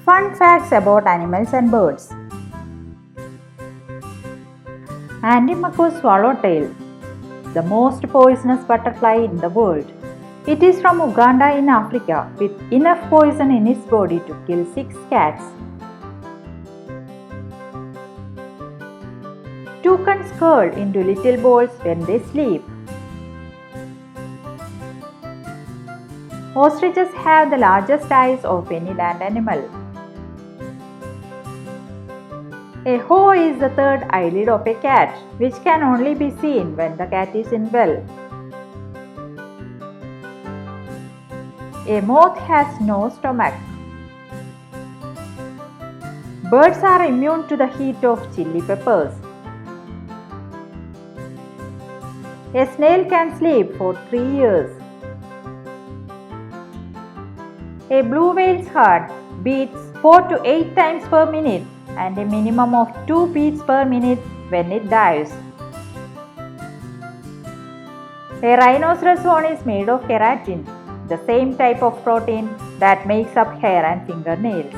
Fun facts about animals and birds. Antimachus swallowtail, the most poisonous butterfly in the world. It is from Uganda in Africa with enough poison in its body to kill 6 cats. Toucans curl into little balls when they sleep. Ostriches have the largest eyes of any land animal. A hoe is the third eyelid of a cat, which can only be seen when the cat is in well. A moth has no stomach. Birds are immune to the heat of chili peppers. A snail can sleep for 3 years. A blue whale's heart beats 4 to 8 times per minute and a minimum of 2 beats per minute when it dives. A rhinoceros horn is made of keratin, the same type of protein that makes up hair and fingernails.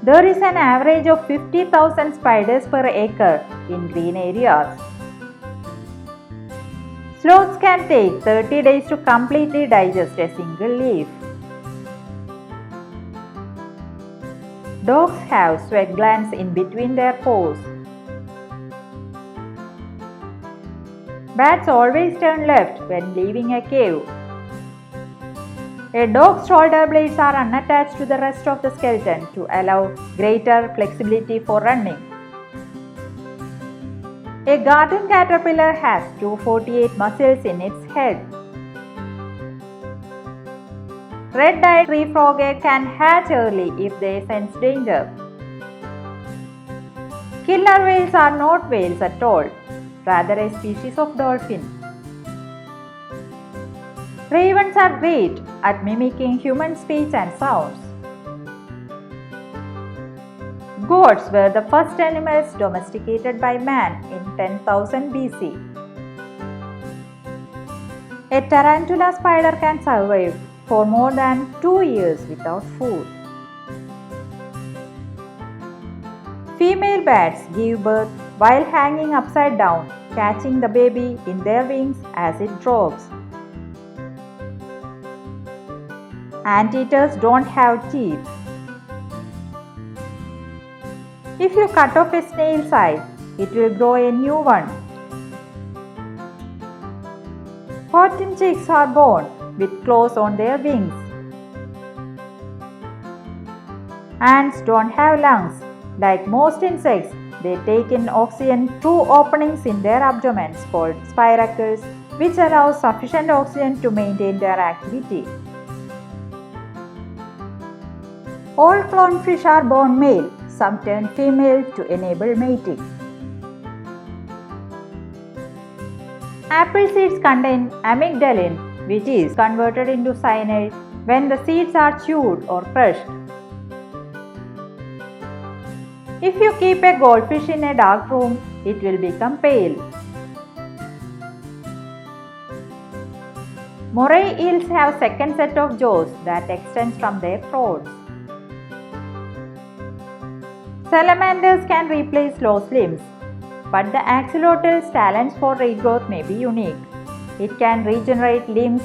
There is an average of 50,000 spiders per acre in green areas. Sloths can take 30 days to completely digest a single leaf. Dogs have sweat glands in between their paws. Bats always turn left when leaving a cave. A dog's shoulder blades are unattached to the rest of the skeleton to allow greater flexibility for running. A garden caterpillar has 248 muscles in its head. Red-eyed tree frog egg can hatch early if they sense danger. Killer whales are not whales at all, rather a species of dolphin. Ravens are great at mimicking human speech and sounds. Goats were the first animals domesticated by man in 10,000 BC. A tarantula spider can survive for more than 2 years without food. Female bats give birth while hanging upside down, catching the baby in their wings as it drops. Anteaters don't have teeth. If you cut off a snail's eye, it will grow a new one. Cotton chicks are born with claws on their wings. Ants don't have lungs. Like most insects, they take in oxygen through openings in their abdomens called spiracles, which allow sufficient oxygen to maintain their activity. All clownfish are born male, some turn female to enable mating. Apple seeds contain amygdalin, which is converted into cyanide when the seeds are chewed or crushed. If you keep a goldfish in a dark room, it will become pale. Moray eels have second set of jaws that extends from their throats. Salamanders can replace lost limbs, but the axolotl's talents for regrowth may be unique. It can regenerate limbs,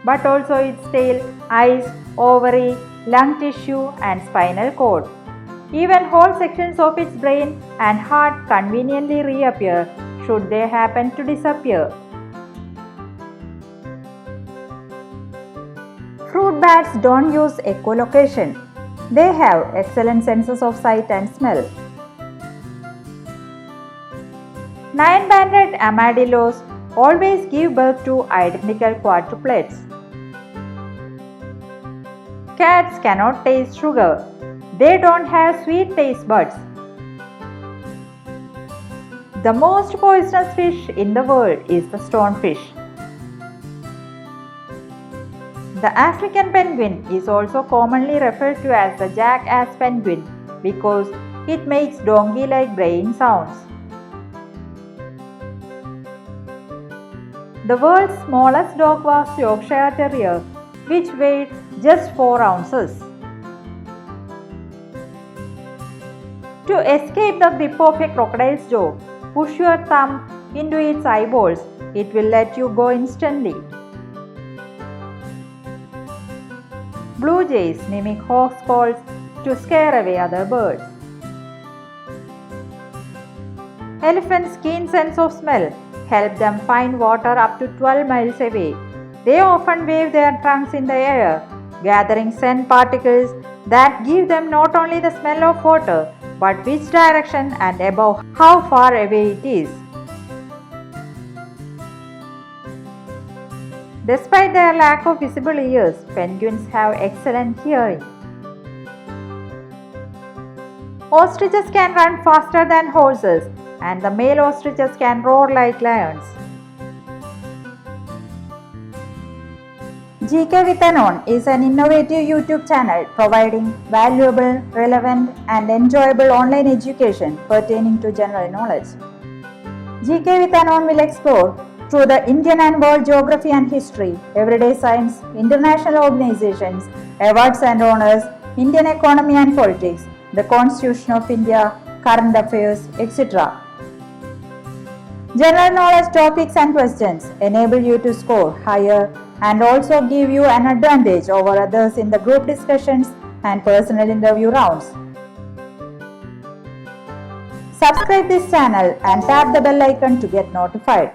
but also its tail, eyes, ovary, lung tissue, and spinal cord. Even whole sections of its brain and heart conveniently reappear should they happen to disappear. Fruit bats don't use echolocation. They have excellent senses of sight and smell. 9-banded armadillos always give birth to identical quadruplets. Cats cannot taste sugar. They don't have sweet taste buds. The most poisonous fish in the world is the stonefish. The African penguin is also commonly referred to as the jackass penguin because it makes donkey-like braying sounds. The world's smallest dog was Yorkshire Terrier, which weighed just 4 ounces. To escape the whip of a crocodile's jaw, push your thumb into its eyeballs. It will let you go instantly. Blue jays mimic hawks' calls to scare away other birds. Elephants' keen sense of smell help them find water up to 12 miles away. They often wave their trunks in the air, gathering scent particles that give them not only the smell of water, but which direction and above how far away it is. Despite their lack of visible ears, penguins have excellent hearing. Ostriches can run faster than horses, and the male ostriches can roar like lions. GK with Anon is an innovative YouTube channel providing valuable, relevant, and enjoyable online education pertaining to general knowledge. GK with Anon will explore through the Indian and world geography and history, everyday science, international organizations, awards and honors, Indian economy and politics, the Constitution of India, current affairs, etc. General knowledge topics and questions enable you to score higher and also give you an advantage over others in the group discussions and personal interview rounds. Subscribe this channel and tap the bell icon to get notified.